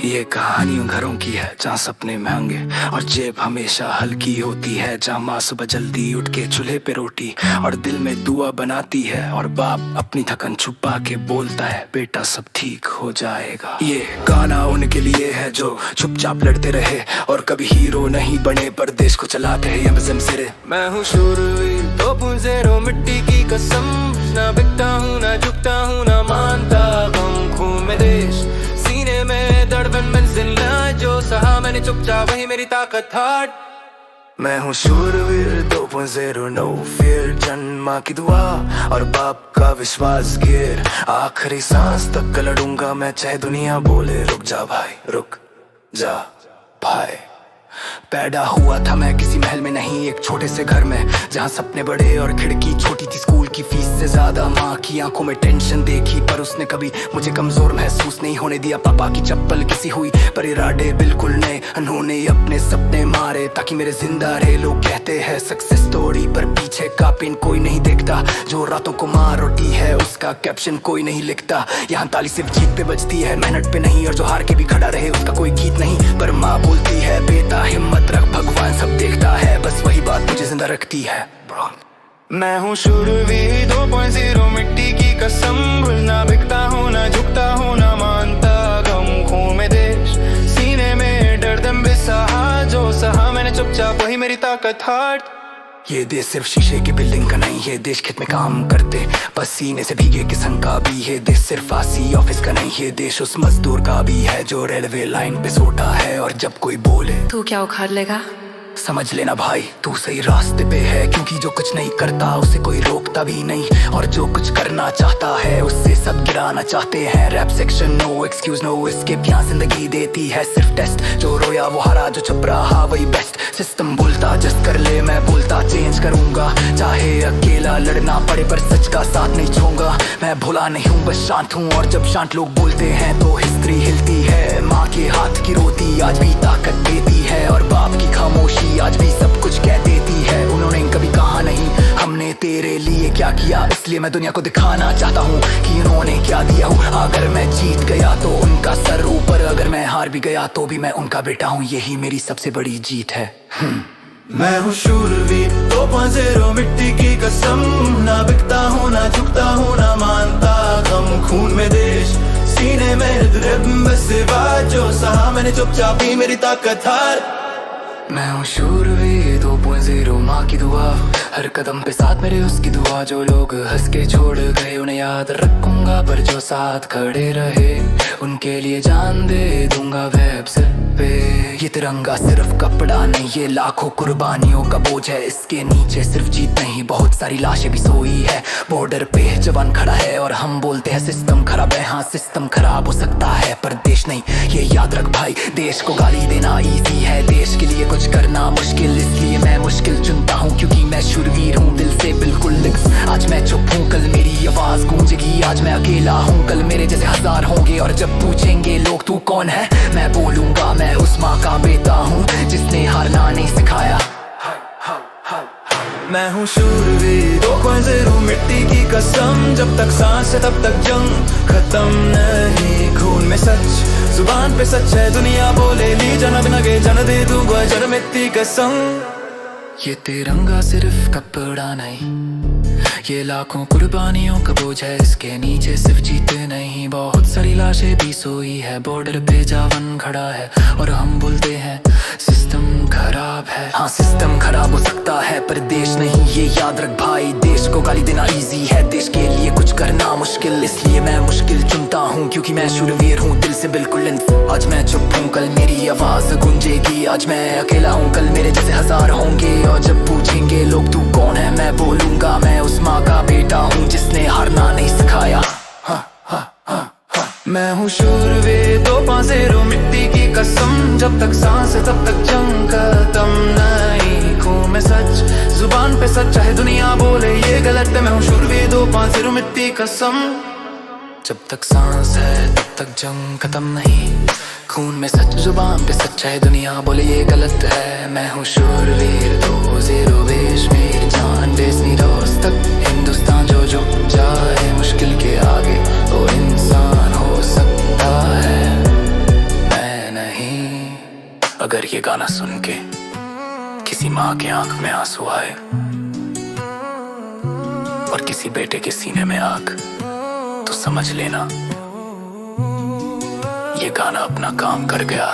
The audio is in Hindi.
ये कहानी उन घरों की है जहाँ सपने महंगे और जेब हमेशा हल्की होती है, जहाँ माँ सुबह जल्दी उठ के चूल्हे पे रोटी और दिल में दुआ बनाती है और बाप अपनी थकन छुपा के बोलता है बेटा सब ठीक हो जाएगा। ये गाना उनके लिए है जो चुपचाप लड़ते रहे और कभी हीरो नहीं बने पर देश को चलाते हैं अमेज़न सिरे। मैं हूँ शूरवीर 2.0 मिट्टी की कसम, ना बिकता हूँ ना झुकता हूँ ना मानता गम, खून में देश सीने में धड़कन मंजिल जो सहा मैंने चुपचाप वही मेरी ताकत हाट। मैं हूँ शूरवीर 2.0 नो फियर, जन्मा की दुआ और बाप का विश्वास गिर आखिरी सांस तक लड़ूंगा मैं, चाहे दुनिया बोले रुक जा भाई रुक जा भाई। पैदा हुआ था मैं किसी महल में नहीं, एक छोटे से घर में जहाँ सपने बड़े और खिड़की छोटी थी, स्कूल की फीस से ज्यादा माँ की आंखों में टेंशन देखी, पर उसने कभी मुझे कमजोर महसूस नहीं होने दिया। पापा की चप्पल किसी हुई पर इरादे बिल्कुल नए, उन्होंने अपने सपने मारे ताकि मेरे जिंदा रहे। लोग कहते हैं सक्सेस स्टोरी पर पीछे का पिन कोई नहीं देखता, जो रातों को मार रोटी है उसका कैप्शन कोई नहीं लिखता। यहाँ ताली सिर्फ जीत पे बजती है मेहनत पे नहीं, और जो हार के भी खड़ा रहे उसका कोई गीत नहीं। पर माँ बोलती है बेटा हिम्मत रख, भगवान सब देखता है, बस वही बात मुझे जिंदा रखती है। मैं हूँ शूरवीर 2.0 मिट्टी की कसम, ना बिकता हूँ ना झुकता हूँ ना मानता गम, खून में देश सीने में दर्द बेसहा जो सहा मैंने चुपचाप वही मेरी ताकत हाट। ये देश सिर्फ शीशे की बिल्डिंग का नहीं है, देश खेत में काम करते पसीने से भीगे किसान का भी है। देश सिर्फ आसी ऑफिस का नहीं है, देश उस मजदूर का भी है जो रेलवे लाइन पे सोता है और जब कोई बोले तू क्या उखाड़ लेगा समझ लेना भाई तू सही रास्ते पे है, क्योंकि जो कुछ नहीं करता उसे कोई रोकता भी नहीं, और जो कुछ करना चाहता है उससे सब गिराना चाहते हैं। Rap section no excuse no escape, यहाँ जिंदगी देती है सिर्फ टेस्ट, जो रोया वो हारा जो चुप रहा वही बेस्ट। सिस्टम बोलता जस्ट कर ले, मैं बोलता चेंज करूंगा, चाहे अकेला लड़ना पड़े पर सच का साथ नहीं छोड़ूंगा। मैं भोला नहीं हूँ बस शांत हूँ, और जब शांत लोग बोलते हैं तो हिस्ट्री हिलती है। माँ के हाथ की रोटी आज भी ताकत देती है, और बाप की खामोशी आज भी सब कुछ कह देती है। उन्होंने कभी कहा नहीं हमने तेरे लिए क्या किया, इसलिए मैं दुनिया को दिखाना चाहता हूँ कि उन्होंने क्या दिया हूँ। अगर मैं जीत गया तो उनका सर ऊपर, अगर मैं हार भी गया तो भी मैं उनका बेटा हूँ, यही मेरी सबसे बड़ी जीत है। मैं हूँ शूरवीर 2.0 मिट्टी की कसम, ना बिकता हूँ ना झुकता हूँ ना मानता गम, खून में देश सीने में दर्द सिवा जो सहा मैंने चुपचाप ही मेरी ताकत हार। मैं हूँ शूरवीर 2.0 माँ की दुआ, हर कदम पे साथ मेरे उसकी दुआ। जो लोग हंस के छोड़ गए उन्हें याद रखूंगा, पर जो साथ खड़े रहे उनके लिए जान दे दूंगा वेब सिर पे। ये तिरंगा सिर्फ कपड़ा नहीं, ये लाखों कुर्बानियों का बोझ है, इसके नीचे सिर्फ जीत नहीं बहुत सारी लाशें भी सोई है। बॉर्डर पे जवान खड़ा है और हम बोलते हैं सिस्टम खराब है। हाँ सिस्टम खराब हो सकता है पर देश नहीं, ये याद रख भाई, देश को गाली देना इजी है, देश के लिए कुछ करना मुश्किल, इसलिए मैं मुश्किल चुनता हूँ क्योंकि मैं शूरवीर हूँ दिल से बिल्कुल लिक्स। आज मैं चुप हूँ कल मेरी आवाज गूंजेगी, आज मैं अकेला हूँ कल मेरे जैसे हजार होंगे, और जब पूछेंगे लोग तू कौन है मैं बोलूंगा मैं उस माँ का बेटा हूँ जिसने हारना नहीं सिखाया। मैं हूँ शूरवीर 2.0 मिट्टी की कसम, जब तक सांस है तब तक जंग खत्म नहीं, खून में सच जुबान पे सच है, दुनिया बोले ली जन्म नगे जन दे दूंगा जन्म इतनी कसम। ये तिरंगा सिर्फ कपड़ा नहीं, ये लाखों कुर्बानियों का बोझ है, इसके नीचे सिर्फ जीत नहीं बहुत सारी लाशें भी सोई है। बॉर्डर पे जवान खड़ा है और हम बोलते हैं सिस्टम खराब है। हाँ सिस्टम खराब हो सकता है पर देश नहीं, ये याद रख भाई, देश को गाली देना इजी है, देश के लिए कुछ करना मुश्किल, इसलिए मैं मुश्किल चुनता हूँ क्योंकि मैं शूरवीर हूँ दिल से बिल्कुल। आज मैं चुप हूँ कल मेरी आवाज गूंजेगी, आज मैं अकेला हूँ कल मेरे जैसे हजार होंगे, और जब पूछेंगे लोग तू कौन है मैं बोलूंगा मैं उस माँ का बेटा हूँ जिसने हारना नहीं सिखाया। मैं हूँ शूरवीर 2.0 मिट्टी की कसम, जब तक सांस है तब तक जंग खत्म नहीं, खून में सच जुबान पे सच चाहे दुनिया बोले ये गलत है। मैं हूँ शूरवीर 2.0 मिट्टी कसम, जब तक सांस है तब तक जंग खत्म नहीं, खून में सच जुबान पे सच है दुनिया बोले ये गलत है। मैं हूँ शूरवीर 2.0 देश मेरी जान बेचनी रोज तक, हिंदुस्तान जो झुक जाए मुश्किल के आगे वो इंसान हो सकता है। मैं ये गाना सुन के किसी माँ के आंख में आंसू आए और किसी बेटे के सीने में आग, तो समझ लेना ये गाना अपना काम कर गया।